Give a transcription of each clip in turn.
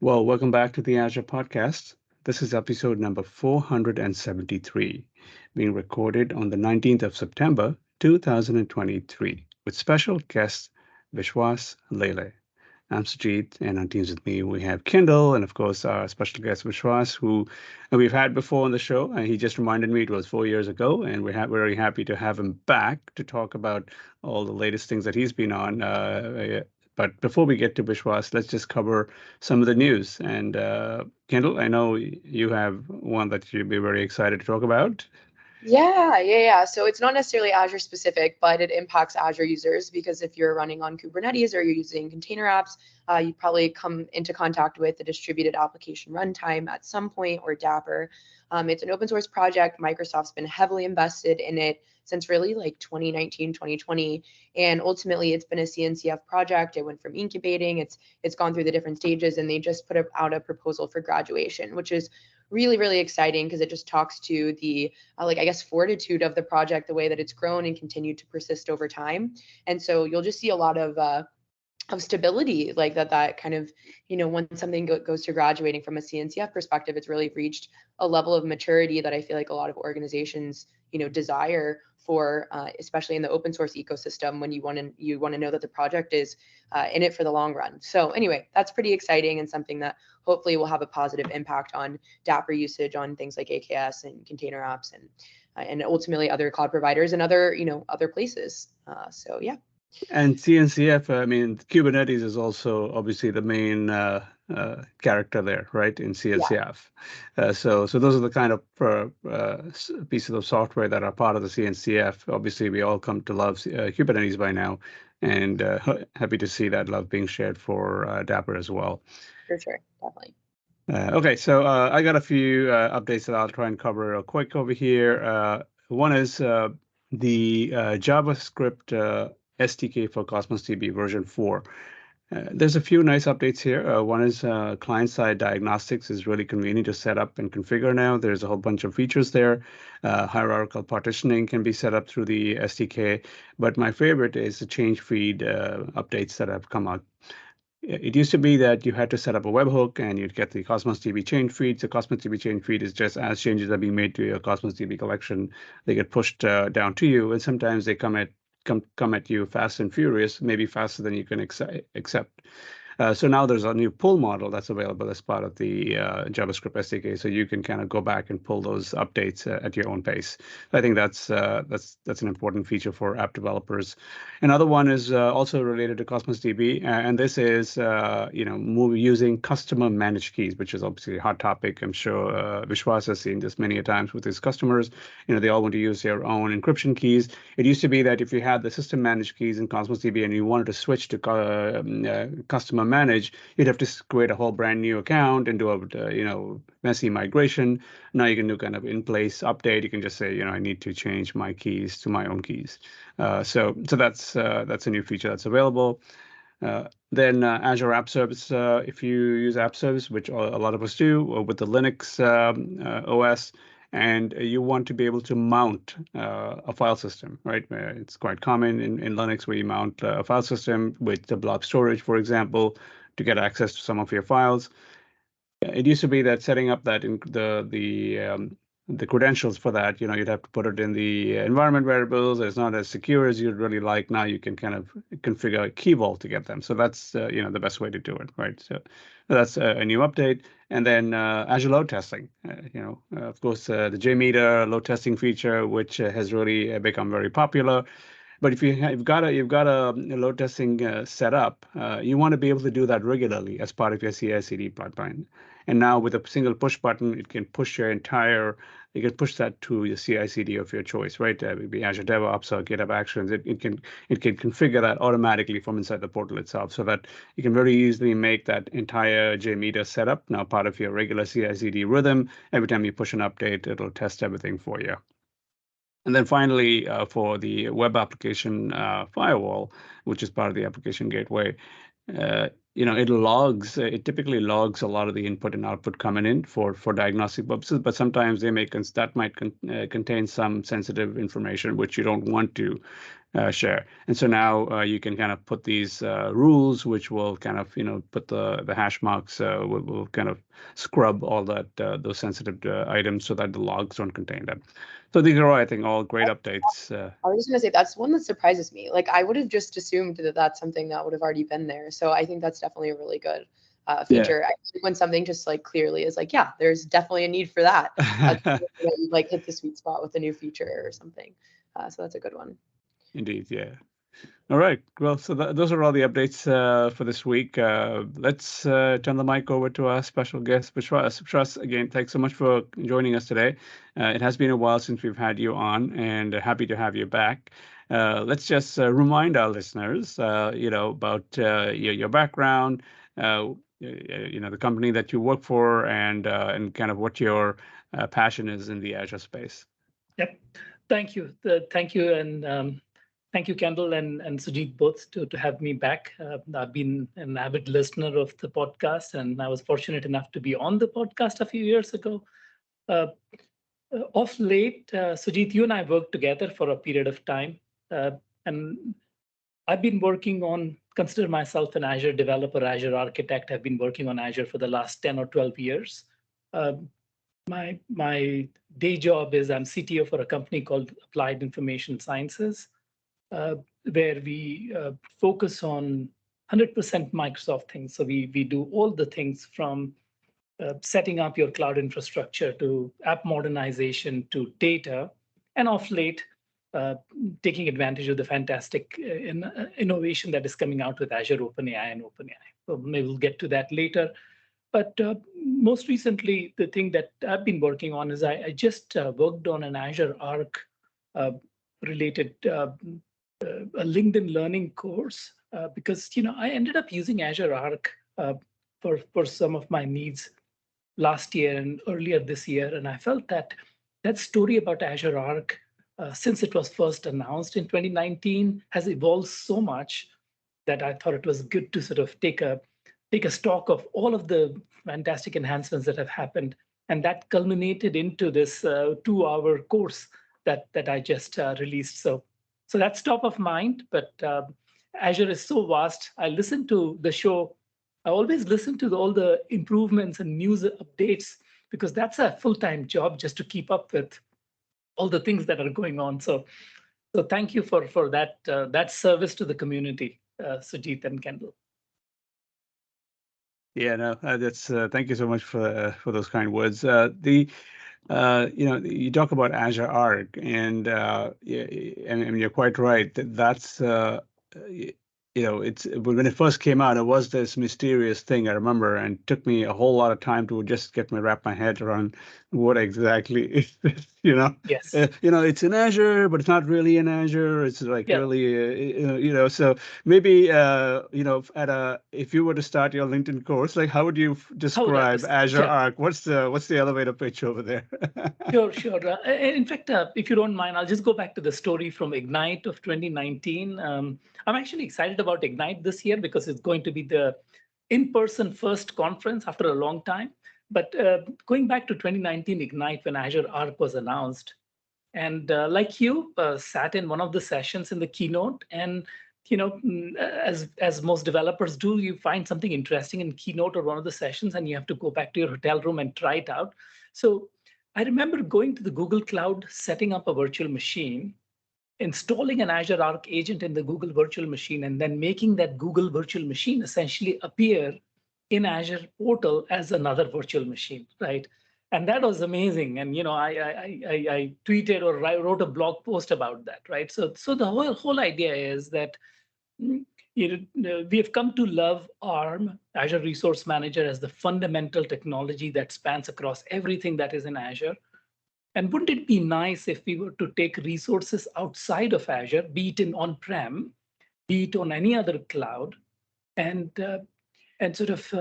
Well, welcome back to the Azure Podcast. This is episode number 473, being recorded on the 19th of September, 2023, with special guest Vishwas Lele. I'm Sujit, and on Teams with me, we have Kendall, and of course, our special guest Vishwas, who we've had before on the show. And he just reminded me it was 4 years ago, and we're very happy to have him back to talk about all the latest things that he's been on. But before we get to Vishwas, let's just cover some of the news. And Kendall, I know you have one that you'd be very excited to talk about. Yeah. So it's not necessarily Azure specific, but it impacts Azure users because if you're running on Kubernetes or you're using container apps, you'd probably come into contact with the distributed application runtime at some point, or Dapper. It's an open source project. Microsoft's been heavily invested in it since really like 2019, 2020. And ultimately it's been a CNCF project. It went from incubating, it's gone through the different stages, and they just put out a proposal for graduation, which is really, really exciting because it just talks to the fortitude of the project, the way that it's grown and continued to persist over time. And so you'll just see a lot of stability like that kind of, when something goes to graduating from a CNCF perspective, it's really reached a level of maturity that I feel like a lot of organizations, desire for, especially in the open source ecosystem, when you want to know that the project is in it for the long run. So anyway, that's pretty exciting and something that hopefully will have a positive impact on Dapper usage on things like AKS and container apps and ultimately other cloud providers and other places. So yeah. And CNCF, I mean, Kubernetes is also obviously the main character there, right, in CNCF. So those are the kind of pieces of software that are part of the CNCF. Obviously, we all come to love Kubernetes by now, and happy to see that love being shared for Dapper as well. For sure, definitely. Okay, so I got a few updates that I'll try and cover real quick over here. One is the JavaScript SDK for Cosmos DB version 4. There's a few nice updates here. One is client-side diagnostics is really convenient to set up and configure now. There's a whole bunch of features there. Hierarchical partitioning can be set up through the SDK. But my favorite is the change feed updates that have come out. It used to be that you had to set up a webhook and you'd get the Cosmos DB change feed. So Cosmos DB change feed is just as changes are being made to your Cosmos DB collection, they get pushed down to you, and sometimes they come at you fast and furious, maybe faster than you can accept. So now there's a new pull model that's available as part of the JavaScript SDK, so you can kind of go back and pull those updates at your own pace. I think that's an important feature for app developers. Another one is also related to Cosmos DB, and this is using customer managed keys, which is obviously a hot topic. I'm sure Vishwas has seen this many a times with his customers. They all want to use their own encryption keys. It used to be that if you had the system managed keys in Cosmos DB and you wanted to switch to customer manage, you'd have to create a whole brand new account and do a messy migration. Now you can do kind of in place update. You can just say, I need to change my keys to my own keys. So that's a new feature that's available. Then Azure App Service, if you use App Service, which a lot of us do with the Linux OS, and you want to be able to mount a file system, right? It's quite common in Linux where you mount a file system with the blob storage, for example, to get access to some of your files. It used to be that setting up that in the credentials for that, you'd have to put it in the environment variables. It's not as secure as you'd really like. Now you can kind of configure a key vault to get them. So that's the best way to do it, right? So that's a new update. And then Azure load testing. Of course, the JMeter load testing feature, which has really become very popular. But if you've got a load testing set up, you want to be able to do that regularly as part of your CI/CD pipeline. And now with a single push button, you can push that to your CI/CD of your choice, right? It would be Azure DevOps or GitHub Actions. It can configure that automatically from inside the portal itself, so that you can very easily make that entire JMeter setup now part of your regular CI/CD rhythm. Every time you push an update, it'll test everything for you. And then finally, for the web application firewall, which is part of the application gateway, it logs. It typically logs a lot of the input and output coming in for diagnostic purposes, but sometimes that might contain some sensitive information which you don't want to share. And so now you can kind of put these rules, which will kind of put the hash marks, will kind of scrub all that those sensitive items so that the logs don't contain them. So these are, I think, all great updates. I was just going to say that's one that surprises me. Like I would have just assumed that that's something that would have already been there. So I think that's definitely a really good feature. I think when something just like clearly is like, yeah, there's definitely a need for that. You like hit the sweet spot with a new feature or something. So that's a good one. Indeed, yeah. All right. Well, so those are all the updates for this week. Let's turn the mic over to our special guest, Vishwas. Vishwas, again, thanks so much for joining us today. It has been a while since we've had you on, and happy to have you back. Let's just remind our listeners, about your background, the company that you work for, and kind of what your passion is in the Azure space. Yep. Thank you. Thank you. And thank you, Kendall and Sujit, both to have me back. I've been an avid listener of the podcast, and I was fortunate enough to be on the podcast a few years ago. Of late, Sujit, you and I worked together for a period of time. And I've been consider myself an Azure developer, Azure architect. I've been working on Azure for the last 10 or 12 years. My day job is I'm CTO for a company called Applied Information Sciences, where we focus on 100% Microsoft things. So we do all the things from setting up your cloud infrastructure to app modernization to data, and of late, taking advantage of the fantastic innovation that is coming out with Azure Open AI and Open AI. So maybe we'll get to that later. But most recently, the thing that I've been working on is I just worked on an Azure Arc related a LinkedIn learning course because I ended up using Azure Arc for some of my needs last year and earlier this year, and I felt that story about Azure Arc since it was first announced in 2019 has evolved so much that I thought it was good to sort of take a stock of all of the fantastic enhancements that have happened, and that culminated into this 2-hour course that I just released. So that's top of mind, but Azure is so vast. I listen to the show. I always listen to all the improvements and news updates because that's a full-time job just to keep up with all the things that are going on. So thank you for that service to the community, Sujit and Kendall. Yeah, no, that's thank you so much for those kind words. You talk about Azure Arc, and and you're quite right. That's it's when it first came out, it was this mysterious thing, I remember, and it took me a whole lot of time to just wrap my head around what exactly is this. Yes. It's in Azure, but it's not really in Azure. It's like really, so maybe if you were to start your LinkedIn course, like how would you describe Azure Arc? What's the elevator pitch over there? Sure. In fact, if you don't mind, I'll just go back to the story from Ignite of 2019. I'm actually excited about Ignite this year because it's going to be the in-person first conference after a long time. But going back to 2019 Ignite, when Azure Arc was announced, and like you, sat in one of the sessions in the keynote, and as most developers do, you find something interesting in keynote or one of the sessions, and you have to go back to your hotel room and try it out. So I remember going to the Google Cloud, setting up a virtual machine, installing an Azure Arc agent in the Google virtual machine, and then making that Google virtual machine essentially appear in Azure portal as another virtual machine, right? And that was amazing. And I tweeted or wrote a blog post about that, right? So the whole idea is that we have come to love ARM, Azure Resource Manager, as the fundamental technology that spans across everything that is in Azure. And wouldn't it be nice if we were to take resources outside of Azure, be it in on-prem, be it on any other cloud, and sort of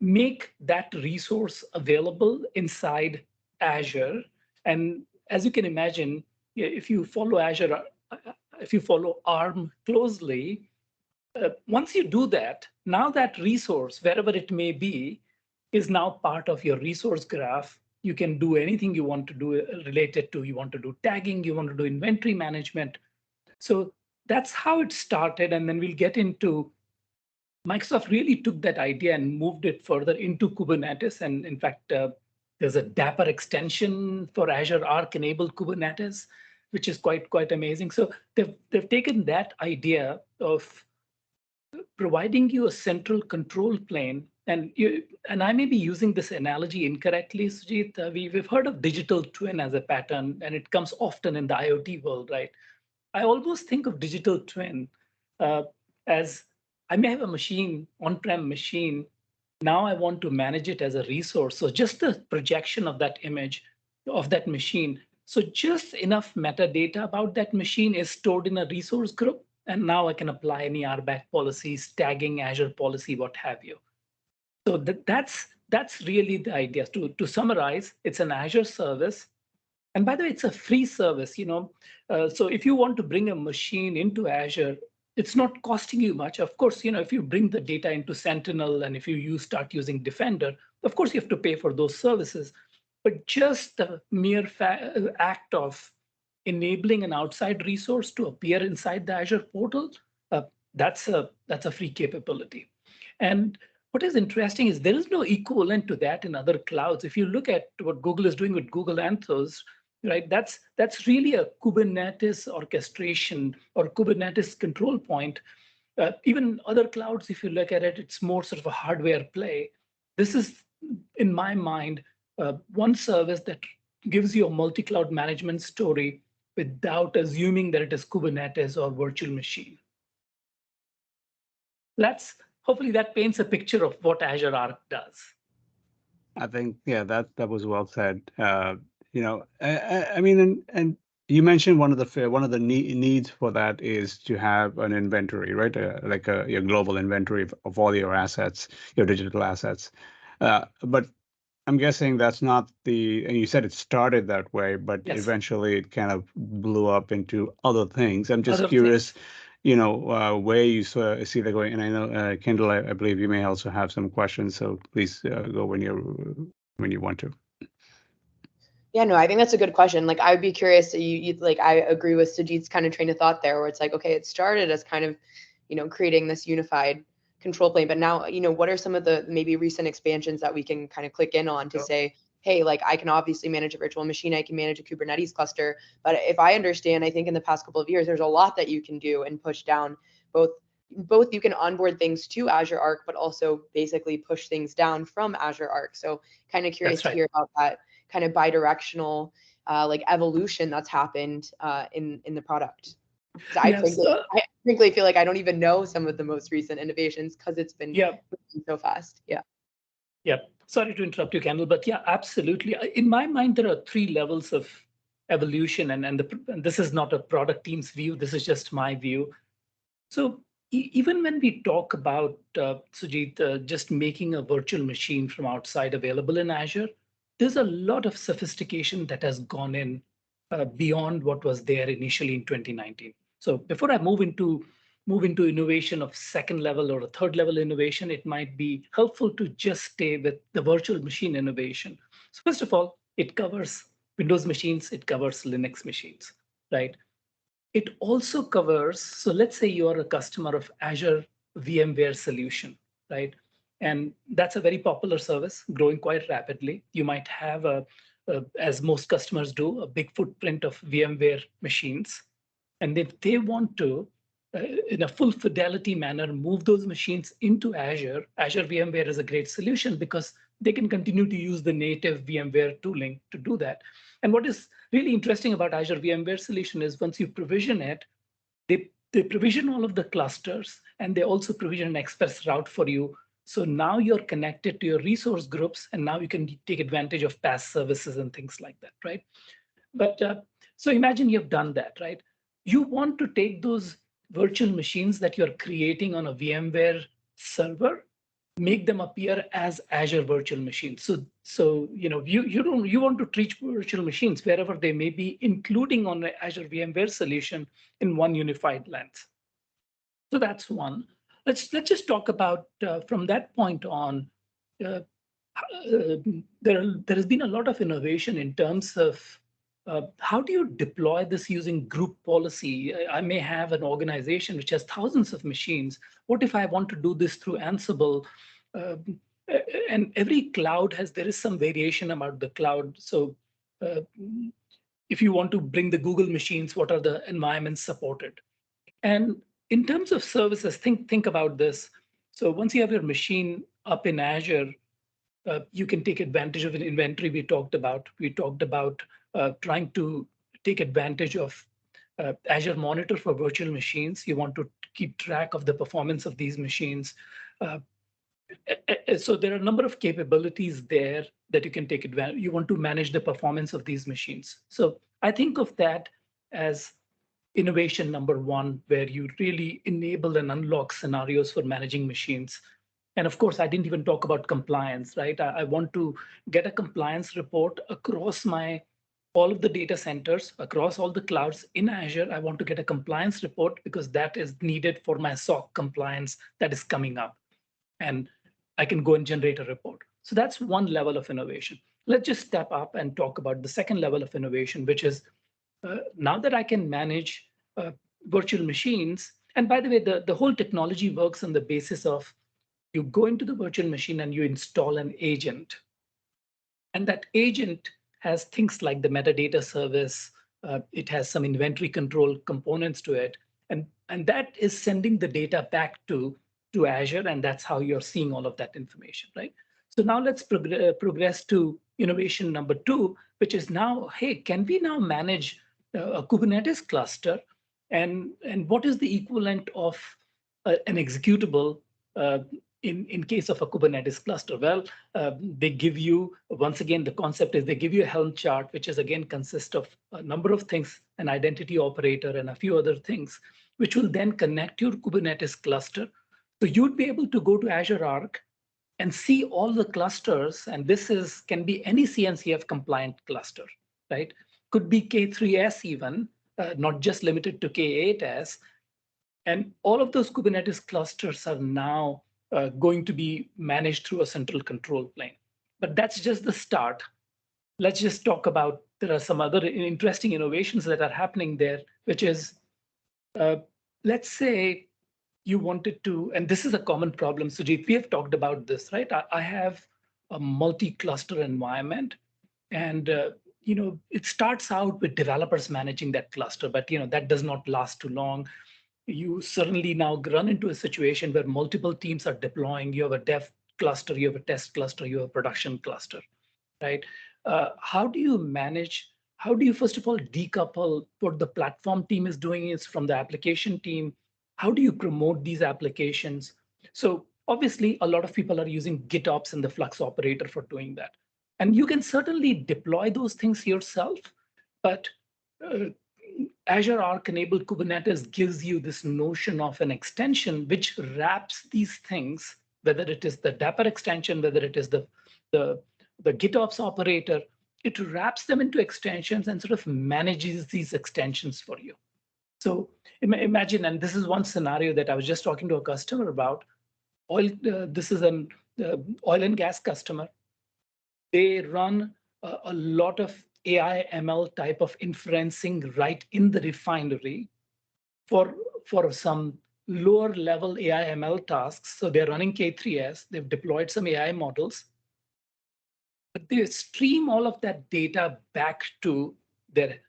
make that resource available inside Azure? And as you can imagine, if you follow Azure, if you follow ARM closely, once you do that, now that resource, wherever it may be, is now part of your resource graph. You can do anything you want to do related to, you want to do tagging, you want to do inventory management. So that's how it started. And then we'll get into Microsoft really took that idea and moved it further into Kubernetes. And in fact, there's a Dapper extension for Azure Arc enabled Kubernetes, which is quite amazing. So they've taken that idea of providing you a central control plane. And I may be using this analogy incorrectly, Sujit. We've heard of digital twin as a pattern, and it comes often in the IoT world, right? I almost think of digital twin as I may have a machine, on-prem machine. Now I want to manage it as a resource. So just the projection of that image of that machine. So just enough metadata about that machine is stored in a resource group. And now I can apply any RBAC policies, tagging, Azure policy, what have you. So that's really the idea. To summarize, it's an Azure service. And by the way, it's a free service. So if you want to bring a machine into Azure, it's not costing you much. Of course, if you bring the data into Sentinel and if you start using Defender, of course, you have to pay for those services. But just the mere act of enabling an outside resource to appear inside the Azure portal, that's a free capability. And what is interesting is there is no equivalent to that in other clouds. If you look at what Google is doing with Google Anthos, right? That's really a Kubernetes orchestration or Kubernetes control point. Even other clouds, if you look at it, it's more sort of a hardware play. This is, in my mind, one service that gives you a multi-cloud management story without assuming that it is Kubernetes or virtual machine. Hopefully that paints a picture of what Azure Arc does. I think, yeah, that was well said. I mean, and you mentioned one of the needs for that is to have an inventory, right? Like your global inventory of all your assets, your digital assets. But I'm guessing that's not and you said it started that way, but yes, eventually it kind of blew up into other things. I'm just curious, where you see that going. And I know, Kendall, I believe you may also have some questions, so please go when you want to. Yeah, no, I think that's a good question. Like, I would be curious. I agree with Sujit's kind of train of thought there, where it's like, okay, it started as kind of, creating this unified control plane, but now, what are some of the maybe recent expansions that we can kind of click in on to say, hey, like I can obviously manage a virtual machine, I can manage a Kubernetes cluster, but if I understand, I think in the past couple of years, there's a lot that you can do and push down both you can onboard things to Azure Arc, but also basically push things down from Azure Arc. So kind of curious to hear about that kind of bidirectional like evolution that's happened in the product. So I frankly feel like I don't even know some of the most recent innovations because it's been moving so fast. Yeah. Sorry to interrupt you, Kendall, but yeah, absolutely. In my mind, there are 3 levels of evolution, and this is not a product team's view. This is just my view. So even when we talk about, Sujit, just making a virtual machine from outside available in Azure, there's a lot of sophistication that has gone in beyond what was there initially in 2019. So before I move into innovation of second level or a third level innovation, it might be helpful to just stay with the virtual machine innovation. So first of all, it covers Windows machines, it covers Linux machines, right? It also covers, so let's say you are a customer of Azure VMware solution, right? And that's a very popular service, growing quite rapidly. You might have as most customers do, a big footprint of VMware machines. And if they want to, in a full fidelity manner, move those machines into Azure, Azure VMware is a great solution because they can continue to use the native VMware tooling to do that. And what is really interesting about Azure VMware solution is once you provision it, they provision all of the clusters and they also provision an express route for you. So now you're connected to your resource groups and now you can take advantage of PaaS services and things like that, right? But so imagine you've done that, right? You want to take those virtual machines that you're creating on a VMware server, make them appear as Azure virtual machines. So you want to treat virtual machines wherever they may be, including on the Azure VMware solution in one unified lens. So that's one. let's just talk about from that point on. There has been a lot of innovation in terms of how do you deploy this using group policy? I may have an organization which has thousands of machines. What if I want to do this through Ansible? And every cloud there is some variation about the cloud. So if you want to bring the Google machines, what are the environments supported? And in terms of services, think about this. So once you have your machine up in Azure, you can take advantage of an inventory we talked about. We talked about trying to take advantage of Azure Monitor for virtual machines. You want to keep track of the performance of these machines. So there are a number of capabilities there that you can take advantage. You want to manage the performance of these machines. So I think of that as innovation number one, where you really enable and unlock scenarios for managing machines. And of course, I didn't even talk about compliance, right? I want to get a compliance report across all of the data centers, across all the clouds in Azure. I want to get a compliance report because that is needed for my SOC compliance that is coming up. And I can go and generate a report. So that's one level of innovation. Let's just step up and talk about the second level of innovation, which is now that I can manage virtual machines. And by the way, the whole technology works on the basis of you go into the virtual machine and you install an agent. And that agent has things like the metadata service. It has some inventory control components to it. And that is sending the data back to Azure, and that's how you're seeing all of that information, right? So now let's progress to innovation number two, which is now, hey, can we now manage a Kubernetes cluster? And what is the equivalent of an executable in case of a Kubernetes cluster? Well, they give you, once again, the concept is they give you a Helm chart, which is again consists of a number of things, an identity operator and a few other things, which will then connect your Kubernetes cluster. So you'd be able to go to Azure Arc and see all the clusters, and this can be any CNCF compliant cluster, right? Could be K3S even, not just limited to K8S. And all of those Kubernetes clusters are now going to be managed through a central control plane. But that's just the start. Let's just talk about, there are some other interesting innovations that are happening there, which is, let's say you wanted to, and this is a common problem, Sujit, we have talked about this, right? I have a multi-cluster environment, and it starts out with developers managing that cluster, but that does not last too long. You certainly now run into a situation where multiple teams are deploying. You have a dev cluster, you have a test cluster, you have a production cluster, right? How do you manage? How do you, first of all, decouple what the platform team is doing is from the application team? How do you promote these applications? So obviously, a lot of people are using GitOps and the Flux operator for doing that. And you can certainly deploy those things yourself, but Azure Arc enabled Kubernetes gives you this notion of an extension which wraps these things, whether it is the Dapper extension, whether it is the GitOps operator, it wraps them into extensions and sort of manages these extensions for you. So imagine, and this is one scenario that I was just talking to a customer about. This is an oil and gas customer. They run a lot of AI ML type of inferencing right in the refinery for some lower level AI ML tasks. So they're running K3S, they've deployed some AI models, but they stream all of that data back to their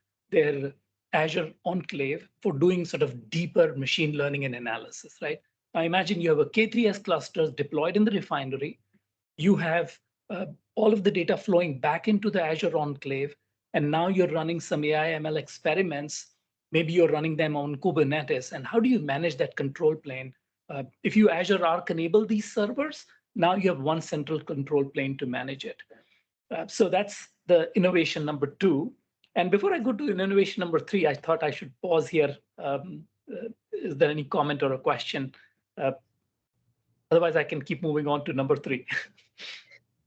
Azure enclave for doing sort of deeper machine learning and analysis, right? Now imagine you have a K3S clusters deployed in the refinery. You have all of the data flowing back into the Azure enclave, and now you're running some AI ML experiments. Maybe you're running them on Kubernetes. And how do you manage that control plane? If you Azure Arc enable these servers, now you have one central control plane to manage it. So that's the innovation number two. And before I go to innovation number three, I thought I should pause here. Is there any comment or a question? Otherwise, I can keep moving on to number three.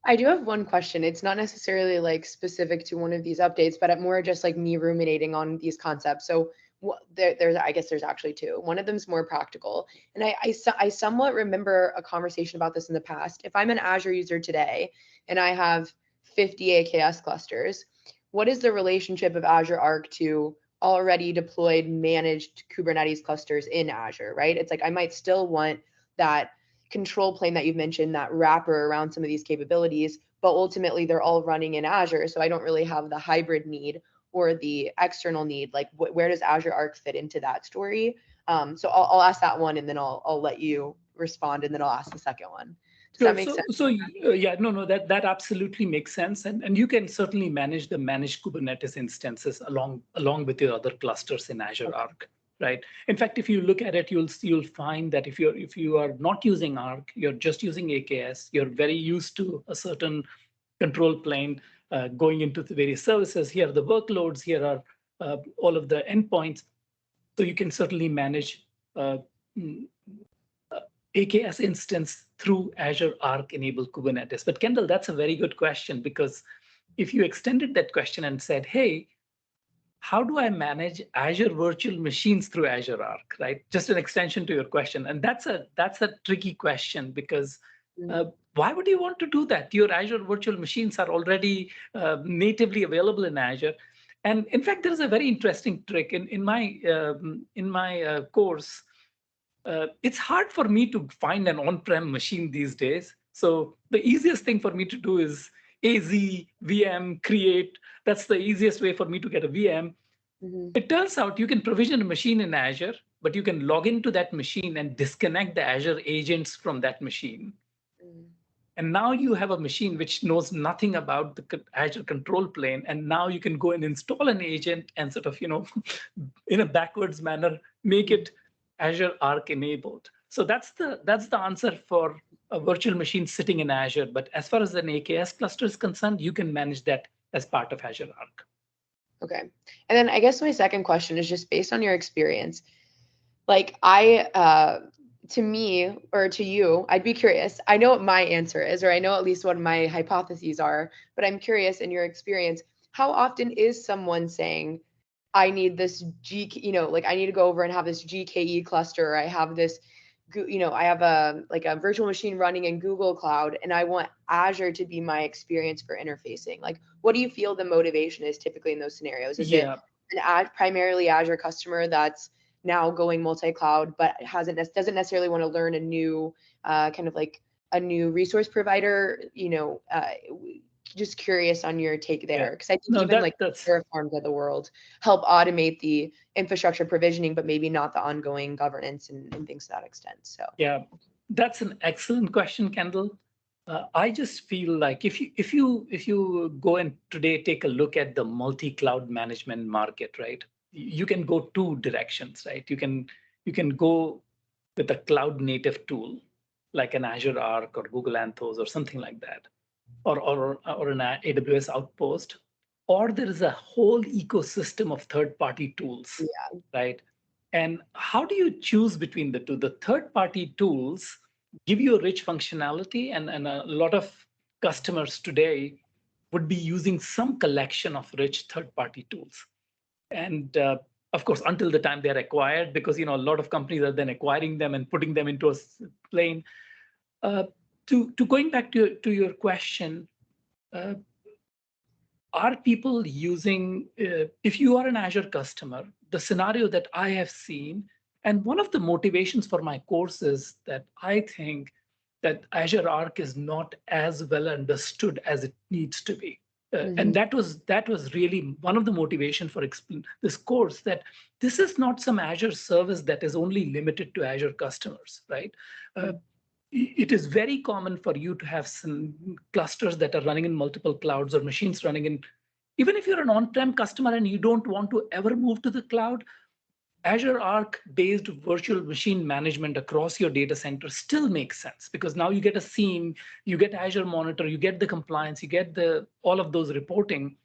I do have one question. It's not necessarily like specific to one of these updates, but more just like me ruminating on these concepts. So I guess there's actually two. One of them is more practical. And I somewhat remember a conversation about this in the past. If I'm an Azure user today and I have 50 AKS clusters, what is the relationship of Azure Arc to already deployed managed Kubernetes clusters in Azure, right? It's like I might still want that control plane that you've mentioned, that wrapper around some of these capabilities, but ultimately they're all running in Azure. So I don't really have the hybrid need or the external need. Like where does Azure Arc fit into that story? So I'll ask that one and then I'll let you respond and then I'll ask the second one. Does that make sense? So yeah, no, that absolutely makes sense. And you can certainly manage the managed Kubernetes instances along with your other clusters in Azure Arc, right? In fact, if you look at it, you'll find that if you are not using Arc, you're just using AKS, you're very used to a certain control plane going into the various services. Here are the workloads, here are all of the endpoints. So you can certainly manage AKS instance through Azure Arc enabled Kubernetes. But Kendall, that's a very good question, because if you extended that question and said, hey, how do I manage Azure virtual machines through Azure Arc, right? Just an extension to your question. And that's a tricky question, because why would you want to do that? Your Azure virtual machines are already natively available in Azure. And in fact, there is a very interesting trick in my course. It's hard for me to find an on-prem machine these days. So the easiest thing for me to do is AZ, VM, create. That's the easiest way for me to get a VM. It turns out you can provision a machine in Azure, but you can log into that machine and disconnect the Azure agents from that machine. And now you have a machine which knows nothing about the Azure control plane. And now you can go and install an agent and sort of, in a backwards manner, make it Azure Arc enabled. So that's the answer for a virtual machine sitting in Azure. But as far as an AKS cluster is concerned, you can manage that as part of Azure Arc. Okay. And then I guess my second question is just based on your experience. Like to me or to you, I'd be curious. I know what my answer is, or I know at least what my hypotheses are, but I'm curious in your experience, how often is someone saying, I need this I need to go over and have this GKE cluster, or I have this, I have a virtual machine running in Google Cloud, and I want Azure to be my experience for interfacing. Like, what do you feel the motivation is typically in those scenarios? Is it primarily Azure customer that's now going multi-cloud, but doesn't necessarily want to learn a new a new resource provider? Just curious on your take there, because I think Terraforms of the world help automate the infrastructure provisioning, but maybe not the ongoing governance and things to that extent. So yeah, that's an excellent question, Kendall. I just feel like if you go and today take a look at the multi-cloud management market, right? You can go two directions, right? You can go with a cloud native tool like an Azure Arc or Google Anthos or something like that, or an AWS Outpost, or there is a whole ecosystem of third-party tools, right? And how do you choose between the two? The third-party tools give you a rich functionality, and a lot of customers today would be using some collection of rich third-party tools. And of course, until the time they're acquired, because a lot of companies are then acquiring them and putting them into a plane. To going back to your question, are people using, if you are an Azure customer, the scenario that I have seen, and one of the motivations for my course is that I think that Azure Arc is not as well understood as it needs to be. And that was really one of the motivation for this course, that this is not some Azure service that is only limited to Azure customers, right? It is very common for you to have some clusters that are running in multiple clouds or machines running in, even if you're an on-prem customer and you don't want to ever move to the cloud, Azure Arc-based virtual machine management across your data center still makes sense, because now you get a SIEM, you get Azure Monitor, you get the compliance, you get all of those reporting.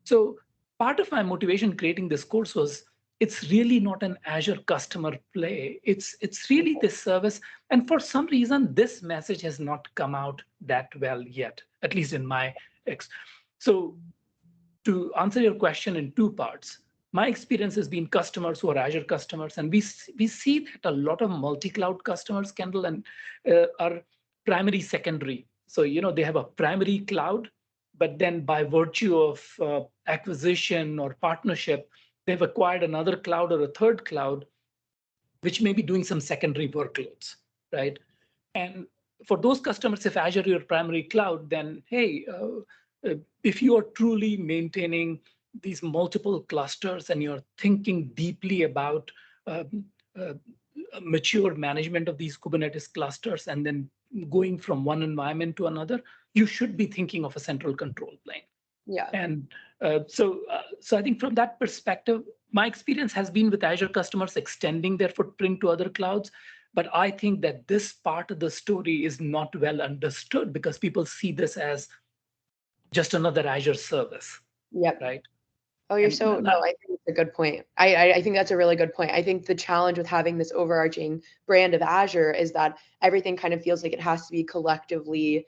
So part of my motivation creating this course was, it's really not an Azure customer play. It's really this service. And for some reason, this message has not come out that well yet, at least in my So to answer your question in two parts, my experience has been customers who are Azure customers, and we see that a lot of multi-cloud customers, Kendall, and are primary, secondary. So they have a primary cloud, but then by virtue of acquisition or partnership, they've acquired another cloud or a third cloud, which may be doing some secondary workloads, right? And for those customers, if Azure your primary cloud, then hey, if you are truly maintaining these multiple clusters and you're thinking deeply about mature management of these Kubernetes clusters and then going from one environment to another, you should be thinking of a central control plane. Yeah. And so I think from that perspective, my experience has been with Azure customers extending their footprint to other clouds. But I think that this part of the story is not well understood because people see this as just another Azure service. Yep. Right. Oh, I think it's a good point. I think that's a really good point. I think the challenge with having this overarching brand of Azure is that everything kind of feels like it has to be collectively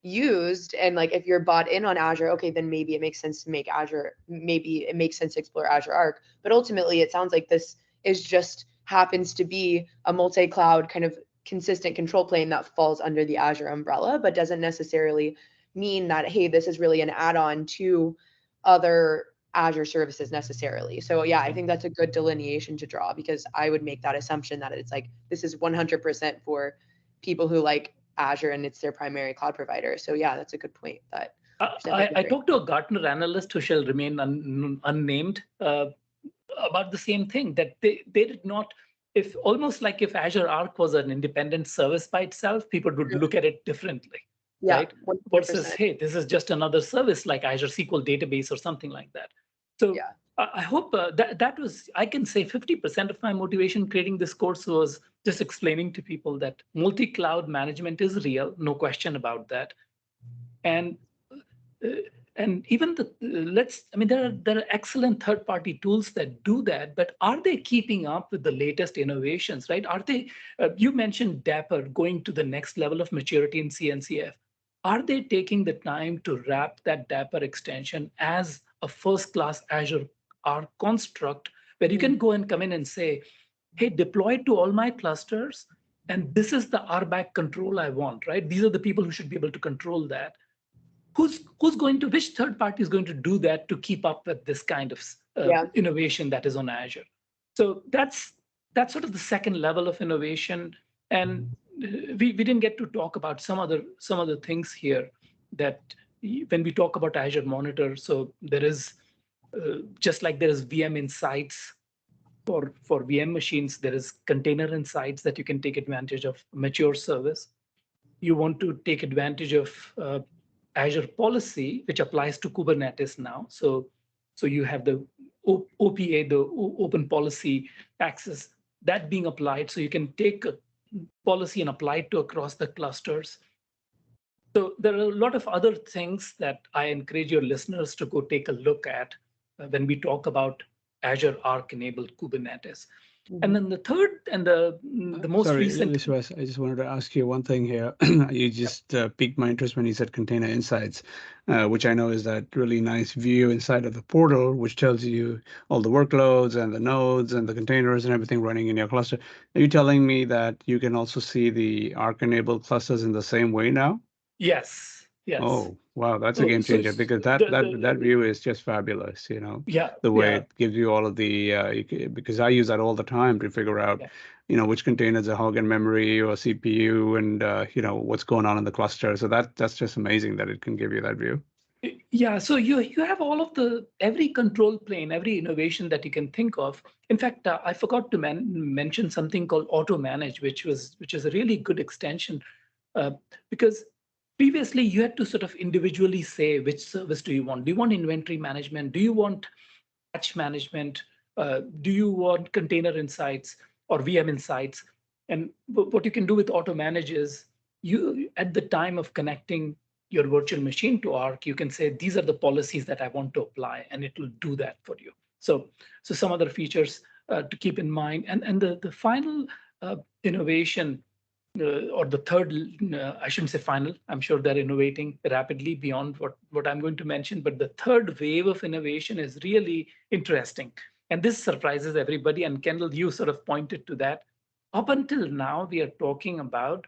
used. And like, if you're bought in on Azure, okay, then maybe it makes sense to make Azure, maybe it makes sense to explore Azure Arc. But ultimately, it sounds like this is just happens to be a multi-cloud kind of consistent control plane that falls under the Azure umbrella, but doesn't necessarily mean that, hey, this is really an add-on to other Azure services necessarily. So yeah, I think that's a good delineation to draw, because I would make that assumption that it's like, this is 100% for people who like Azure and it's their primary cloud provider. So yeah, that's a good point. That I talked to a Gartner analyst who shall remain unnamed about the same thing, that they did not, if almost like if Azure Arc was an independent service by itself, people would look at it differently. Yeah, right? 100%. Versus, hey, this is just another service like Azure SQL database or something like that. So yeah. I hope that was, I can say 50% of my motivation creating this course was just explaining to people that multi-cloud management is real, no question about that. And even there are excellent third-party tools that do that, but are they keeping up with the latest innovations, right? Are they, you mentioned Dapper going to the next level of maturity in CNCF. Are they taking the time to wrap that Dapper extension as a first-class Azure Arc construct, where you can go and come in and say, hey, deploy to all my clusters, and this is the RBAC control I want, right? These are the people who should be able to control that. Which third party is going to do that to keep up with this kind of innovation that is on Azure? So that's sort of the second level of innovation. And we didn't get to talk about some other things here, that when we talk about Azure Monitor, so there is just like there is VM Insights for VM machines, there is Container Insights that you can take advantage of, mature service. You want to take advantage of Azure Policy, which applies to Kubernetes now. So you have the OPA, the Open Policy Access, that being applied. So you can take a policy and apply it to across the clusters. So there are a lot of other things that I encourage your listeners to go take a look at when we talk about Azure Arc enabled Kubernetes. And then the third and the most recent. Vishwas, I just wanted to ask you one thing here. You just piqued my interest when you said Container Insights, which I know is that really nice view inside of the portal, which tells you all the workloads and the nodes and the containers and everything running in your cluster. Are you telling me that you can also see the Arc-enabled clusters in the same way now? Yes. Yes. Oh, wow, that's a game changer, because that view is just fabulous, the way it gives you all of the, because I use that all the time to figure out, which containers are hogging memory or CPU and, what's going on in the cluster. So that's just amazing that it can give you that view. Yeah, so you have all of every control plane, every innovation that you can think of. In fact, I forgot to mention something called Automanage, which is a really good extension, because previously you had to sort of individually say which service do you want. Do you want inventory management? Do you want patch management? Do you want container insights or VM insights? And what you can do with Automanage is, you at the time of connecting your virtual machine to Arc, you can say, these are the policies that I want to apply, and it will do that for you. So some other features to keep in mind. And the final innovation, or the third, I shouldn't say final, I'm sure they're innovating rapidly beyond what I'm going to mention, but the third wave of innovation is really interesting. And this surprises everybody. And Kendall, you sort of pointed to that. Up until now, we are talking about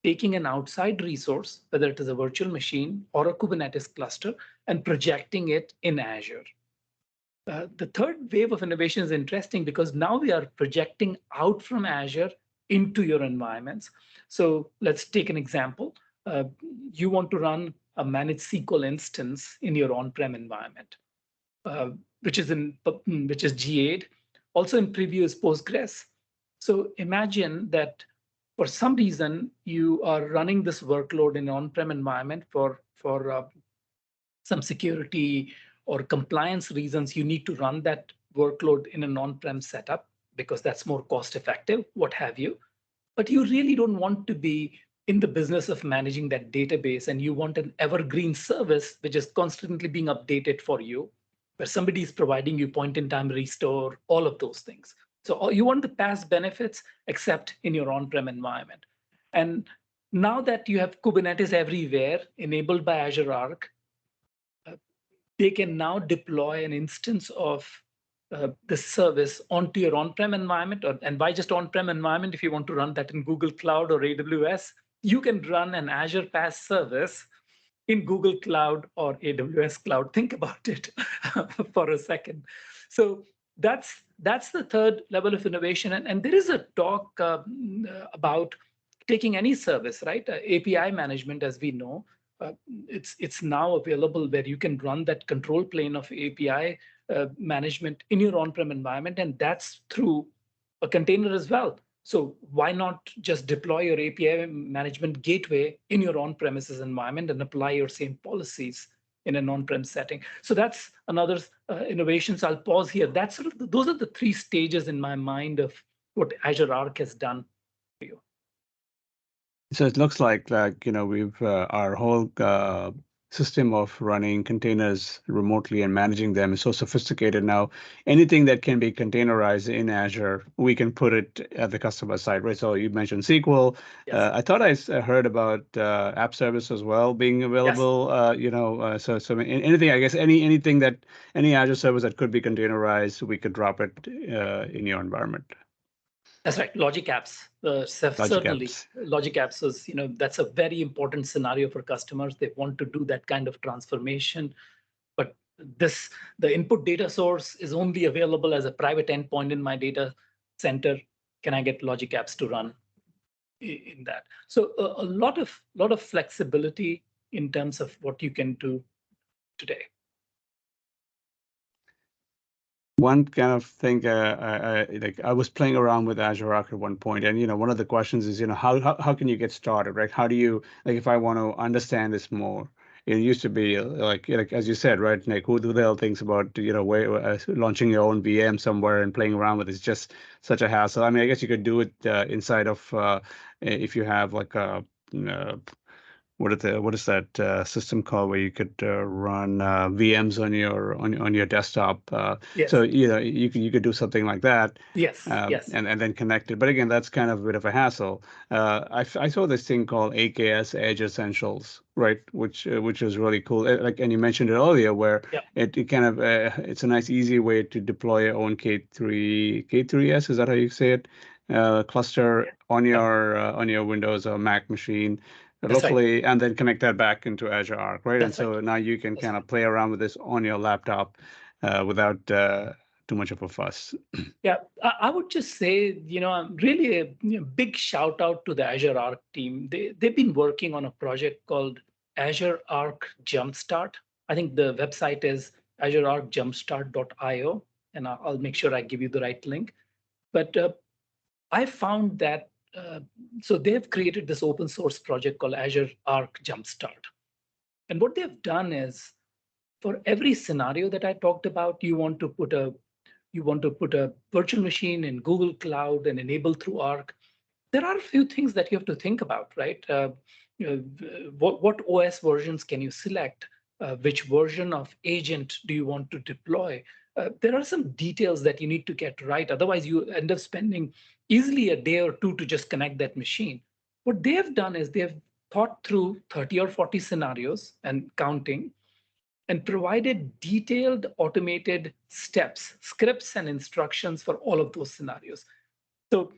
taking an outside resource, whether it is a virtual machine or a Kubernetes cluster, and projecting it in Azure. The third wave of innovation is interesting because now we are projecting out from Azure into your environments. So let's take an example. You want to run a managed SQL instance in your on-prem environment, which is GA'd. Also in preview is Postgres. So imagine that for some reason you are running this workload in an on-prem environment for some security or compliance reasons. You need to run that workload in an on-prem setup because that's more cost effective, what have you. But you really don't want to be in the business of managing that database, and you want an evergreen service which is constantly being updated for you, where somebody is providing you point-in-time restore, all of those things. So you want the past benefits except in your on-prem environment. And now that you have Kubernetes everywhere enabled by Azure Arc, they can now deploy an instance of the service onto your on-prem environment, and by just on-prem environment, if you want to run that in Google Cloud or AWS, you can run an Azure PaaS service in Google Cloud or AWS Cloud. Think about it for a second. So that's the third level of innovation. And there is a talk about taking any service, right? API management, as we know, it's now available where you can run that control plane of API management in your on-prem environment, and that's through a container as well. So why not just deploy your API management gateway in your on-premises environment and apply your same policies in a on-prem setting? So that's another innovation. So I'll pause here. That's sort of those are the three stages in my mind of what Azure Arc has done for you. So it looks like we've our whole system of running containers remotely and managing them is so sophisticated now. Anything that can be containerized in Azure, we can put it at the customer side, right? So you mentioned SQL. Yes. I thought I heard about app service as well being available. Yes. So anything, I guess, any Azure service that could be containerized, we could drop it in your environment. That's right. Logic apps, certainly. Logic apps is, that's a very important scenario for customers. They want to do that kind of transformation, but the input data source is only available as a private endpoint in my data center. Can I get logic apps to run in that? So a lot of flexibility in terms of what you can do today. One kind of thing, I was playing around with Azure Arc at one point, and one of the questions is, how can you get started, right? How do you, if I want to understand this more? It used to be like as you said, right, Nick, who the hell thinks about launching your own VM somewhere and playing around with it? It's just such a hassle. I mean, I guess you could do it inside of if you have like a what is that system called where you could run VMs on your desktop? Yes. So you could do something like that. Yes. Yes. And then connect it. But again, that's kind of a bit of a hassle. I saw this thing called AKS Edge Essentials, right? Which is really cool. And you mentioned it earlier, where it kind of it's a nice easy way to deploy your own K3s. Is that how you say it? Cluster on your Windows or Mac machine. Locally, right. And then connect that back into Azure Arc, right? That's and so now you can kind of play around with this on your laptop without too much of a fuss. Yeah, I would just say, really a big shout out to the Azure Arc team. They've been working on a project called Azure Arc JumpStart. I think the website is azurearcjumpstart.io, and I'll make sure I give you the right link. But I found that so they've created this open source project called Azure Arc JumpStart. And what they've done is, for every scenario that I talked about, you want to put a virtual machine in Google Cloud and enable through Arc. There are a few things that you have to think about, right? What OS versions can you select? Which version of agent do you want to deploy? There are some details that you need to get right. Otherwise, you end up spending easily a day or two to just connect that machine. What they have done is they've thought through 30 or 40 scenarios and counting, and provided detailed automated steps, scripts, and instructions for all of those scenarios. So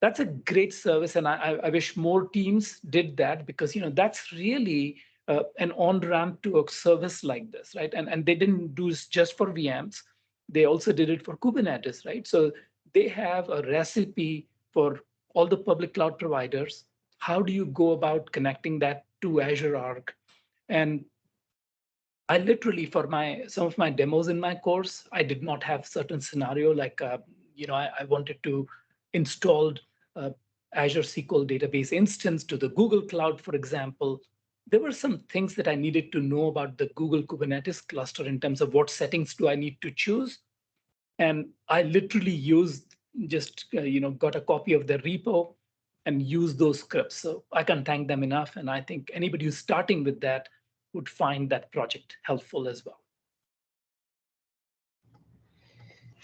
that's a great service, and I wish more teams did that, because that's really an on-ramp to a service like this, right? And they didn't do this just for VMs; they also did it for Kubernetes, right? So they have a recipe for all the public cloud providers. How do you go about connecting that to Azure Arc? And I literally, for some of my demos in my course, I did not have certain scenario like I wanted to install uh, Azure SQL database instance to the Google Cloud, for example. There were some things that I needed to know about the Google Kubernetes cluster in terms of what settings do I need to choose. And I literally got a copy of their repo and used those scripts. So I can't thank them enough. And I think anybody who's starting with that would find that project helpful as well.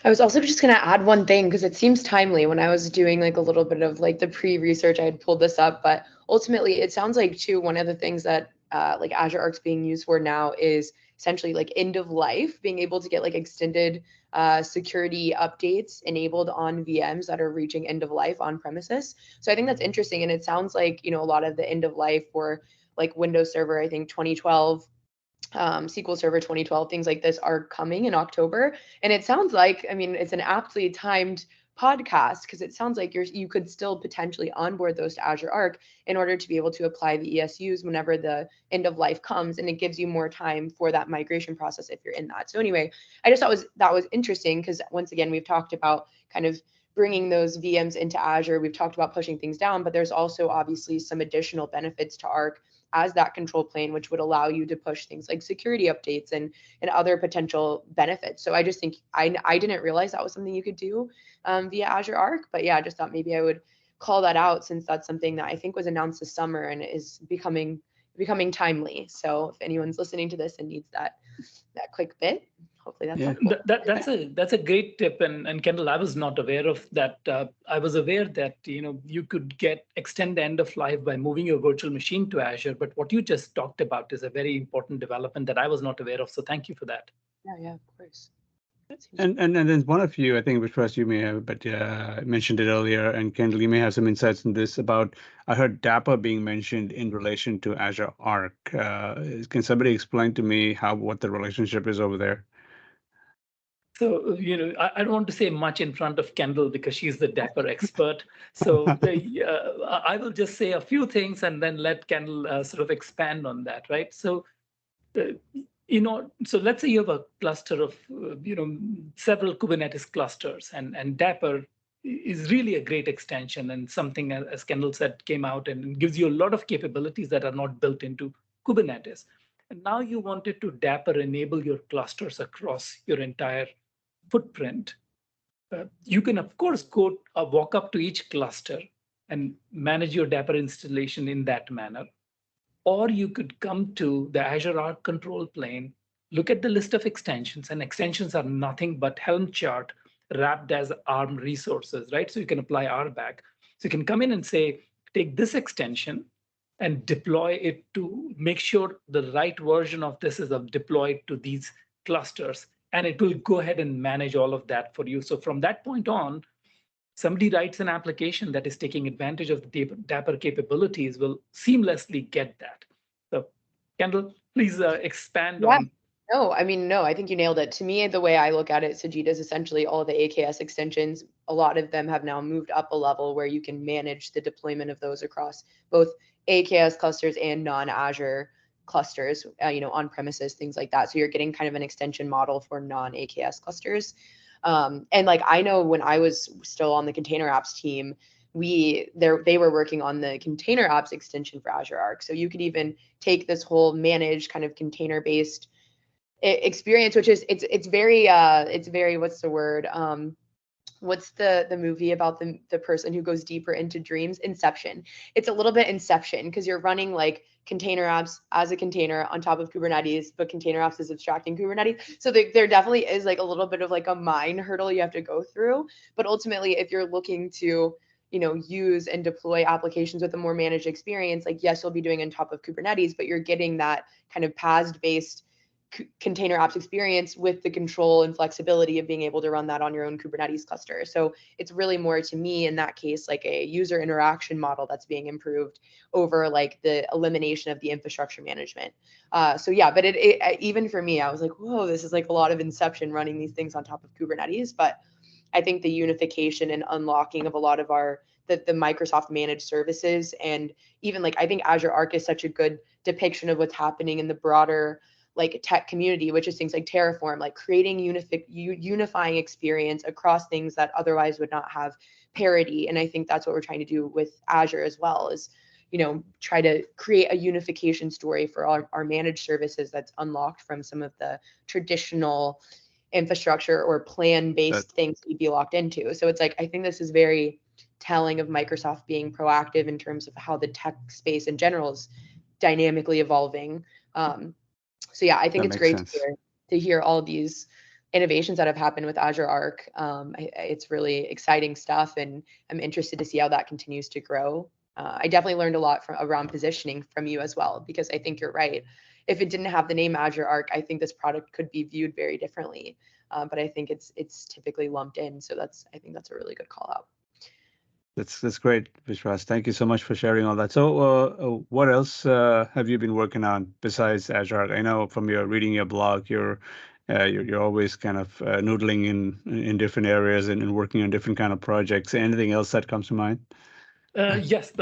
I was also just going to add one thing, because it seems timely. When I was doing like a little bit of like the pre-research, I had pulled this up, but ultimately it sounds like too, one of the things that like Azure Arc's being used for now is essentially like end of life, being able to get like extended security updates enabled on VMs that are reaching end of life on premises. So I think that's interesting. And it sounds like, a lot of the end of life for like Windows Server, I think 2012, SQL Server 2012, things like this are coming in October. And it sounds like, it's an aptly timed podcast, because it sounds like you could still potentially onboard those to Azure Arc in order to be able to apply the ESUs whenever the end of life comes, and it gives you more time for that migration process if you're in that. So anyway, I just thought that was interesting, because once again, we've talked about kind of bringing those VMs into Azure. We've talked about pushing things down, but there's also obviously some additional benefits to Arc as that control plane, which would allow you to push things like security updates and other potential benefits. So I just think I didn't realize that was something you could do via Azure Arc, but yeah, I just thought maybe I would call that out, since that's something that I think was announced this summer and is becoming timely. So if anyone's listening to this and needs that quick bit, hopefully that's helpful. That's a great tip, and Kendall, I was not aware of that. I was aware that you could extend the end of life by moving your virtual machine to Azure, but what you just talked about is a very important development that I was not aware of. So thank you for that. Yeah, of course. And then one of you, I think, Vishwas, you may have, but mentioned it earlier, and Kendall, you may have some insights in this about, I heard Dapper being mentioned in relation to Azure Arc. Can somebody explain to me what the relationship is over there? So, I don't want to say much in front of Kendall because she's the Dapper expert. So I will just say a few things and then let Kendall sort of expand on that, right? So, so let's say you have a cluster of, several Kubernetes clusters, and Dapper is really a great extension, and something, as Kendall said, came out and gives you a lot of capabilities that are not built into Kubernetes. And now you wanted to Dapper enable your clusters across your entire footprint. You can, of course, walk up to each cluster and manage your Dapper installation in that manner. Or you could come to the Azure Arc control plane, look at the list of extensions, and extensions are nothing but Helm chart wrapped as ARM resources, right? So you can apply RBAC. So you can come in and say, take this extension and deploy it to make sure the right version of this is deployed to these clusters. And it will go ahead and manage all of that for you. So from that point on, somebody writes an application that is taking advantage of the Dapper capabilities will seamlessly get that. So, Kendall, please expand on. No, I think you nailed it. To me, the way I look at it, Sajid, is essentially all the AKS extensions. A lot of them have now moved up a level where you can manage the deployment of those across both AKS clusters and non-Azure clusters, on premises, things like that. So you're getting kind of an extension model for non-AKS clusters. And like, I know when I was still on the container apps team, they were working on the container apps extension for Azure Arc. So you could even take this whole managed kind of container-based experience, which is it's very what's the word? What's the movie about the person who goes deeper into dreams? Inception. It's a little bit Inception, because you're running like container apps as a container on top of Kubernetes, but container apps is abstracting Kubernetes. So there definitely is like a little bit of like a mind hurdle you have to go through. But ultimately, if you're looking to use and deploy applications with a more managed experience, like yes, you'll be doing on top of Kubernetes, but you're getting that kind of PaaS-based container apps experience with the control and flexibility of being able to run that on your own Kubernetes cluster. So it's really more, to me, in that case, like a user interaction model that's being improved over like the elimination of the infrastructure management. So yeah, but even for me, I was like, whoa, this is like a lot of inception running these things on top of Kubernetes. But I think the unification and unlocking of a lot of the Microsoft managed services, and even like I think Azure Arc is such a good depiction of what's happening in the broader like tech community, which is things like Terraform, like creating unifying experience across things that otherwise would not have parity. And I think that's what we're trying to do with Azure as well, is try to create a unification story for our managed services that's unlocked from some of the traditional infrastructure or plan-based things you'd be locked into. So it's like, I think this is very telling of Microsoft being proactive in terms of how the tech space in general is dynamically evolving. So yeah, I think it's great to hear all of these innovations that have happened with Azure Arc. It's really exciting stuff, and I'm interested to see how that continues to grow. I definitely learned a lot around positioning from you as well, because I think you're right. If it didn't have the name Azure Arc, I think this product could be viewed very differently. But I think it's typically lumped in, so I think that's a really good call out. That's great, Vishwas. Thank you so much for sharing all that. So, what else have you been working on besides Azure Arc? I know from reading your blog, you're always kind of noodling in different areas and working on different kind of projects. Anything else that comes to mind? Yes,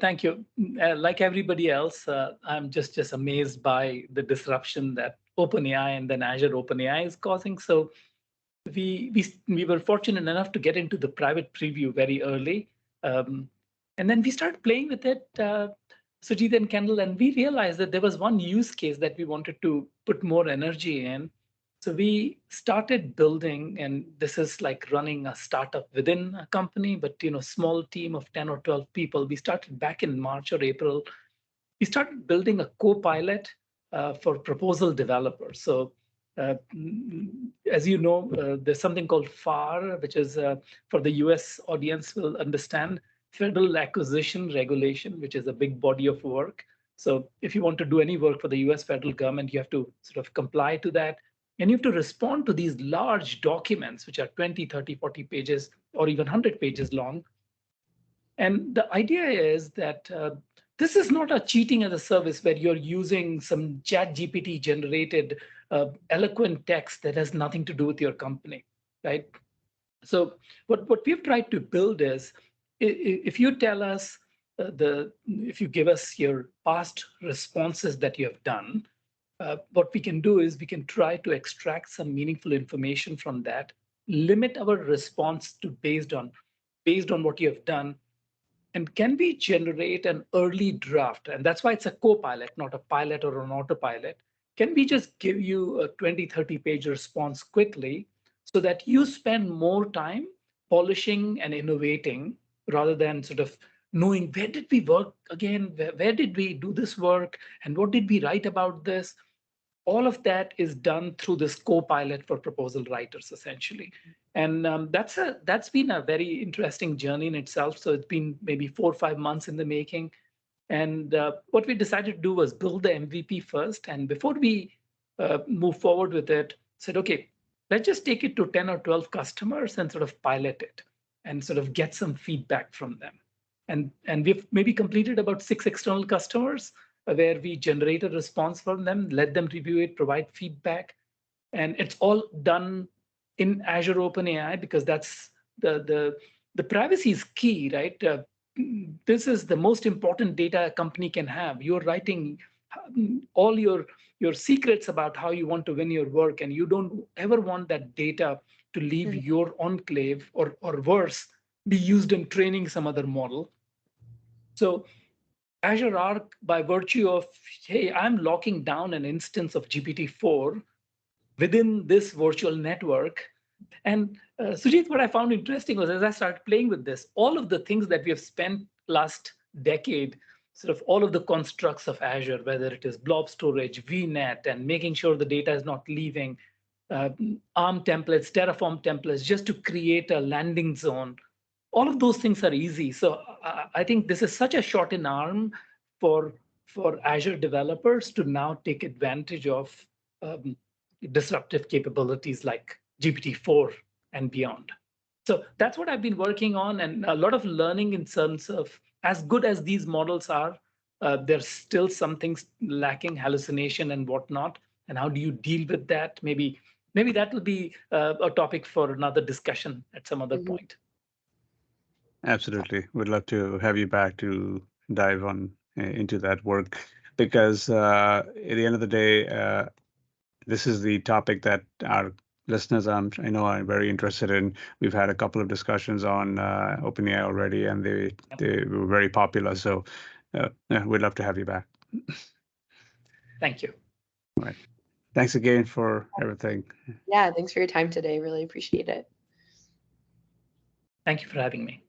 thank you. Like everybody else, I'm just amazed by the disruption that OpenAI and then Azure OpenAI is causing. So we were fortunate enough to get into the private preview very early, and then we started playing with it, Sujit and Kendall, and we realized that there was one use case that we wanted to put more energy in. So we started building, and this is like running a startup within a company, but small team of 10 or 12 people. We started back in March or April. We started building a co-pilot for proposal developers. So as you know, there's something called FAR, which is for the US audience will understand, Federal Acquisition Regulation, which is a big body of work. So if you want to do any work for the US federal government, you have to sort of comply to that. And you have to respond to these large documents, which are 20, 30, 40 pages, or even 100 pages long. And the idea is that this is not a cheating as a service where you're using some ChatGPT generated eloquent text that has nothing to do with your company, right? So what we've tried to build is, if you tell us, if you give us your past responses that you have done, what we can do is we can try to extract some meaningful information from that, limit our response to based on what you have done, and can we generate an early draft? And that's why it's a co-pilot, not a pilot or an autopilot. Can we just give you a 20, 30 page response quickly so that you spend more time polishing and innovating rather than sort of knowing where did we work again, where did we do this work, and what did we write about this? All of that is done through this co-pilot for proposal writers, essentially. And that's been a very interesting journey in itself. So it's been maybe 4 or 5 months in the making. And what we decided to do was build the MVP first. And before we move forward with it, said, okay, let's just take it to 10 or 12 customers and sort of pilot it and sort of get some feedback from them. And we've maybe completed about 6 external customers where we generate a response from them, let them review it, provide feedback. And it's all done in Azure OpenAI, because that's the privacy is key, right? This is the most important data a company can have. You're writing all your secrets about how you want to win your work, and you don't ever want that data to leave your enclave, or worse, be used in training some other model. So Azure Arc, by virtue of, hey, I'm locking down an instance of GPT-4 within this virtual network. And Sujit, what I found interesting was, as I started playing with this, all of the things that we have spent last decade, sort of all of the constructs of Azure, whether it is blob storage, VNet, and making sure the data is not leaving, ARM templates, Terraform templates, just to create a landing zone. All of those things are easy. So I think this is such a shot in arm for Azure developers to now take advantage of disruptive capabilities like GPT-4 and beyond. So that's what I've been working on, and a lot of learning in terms of as good as these models are, there's still some things lacking, hallucination and whatnot. And how do you deal with that? Maybe that will be a topic for another discussion at some other point. Absolutely. We'd love to have you back to dive on into that work, because at the end of the day, this is the topic that our listeners, I know, are very interested in. We've had a couple of discussions on OpenAI already, and they were very popular. So we'd love to have you back. Thank you. All right. Thanks again for everything. Yeah, thanks for your time today. Really appreciate it. Thank you for having me.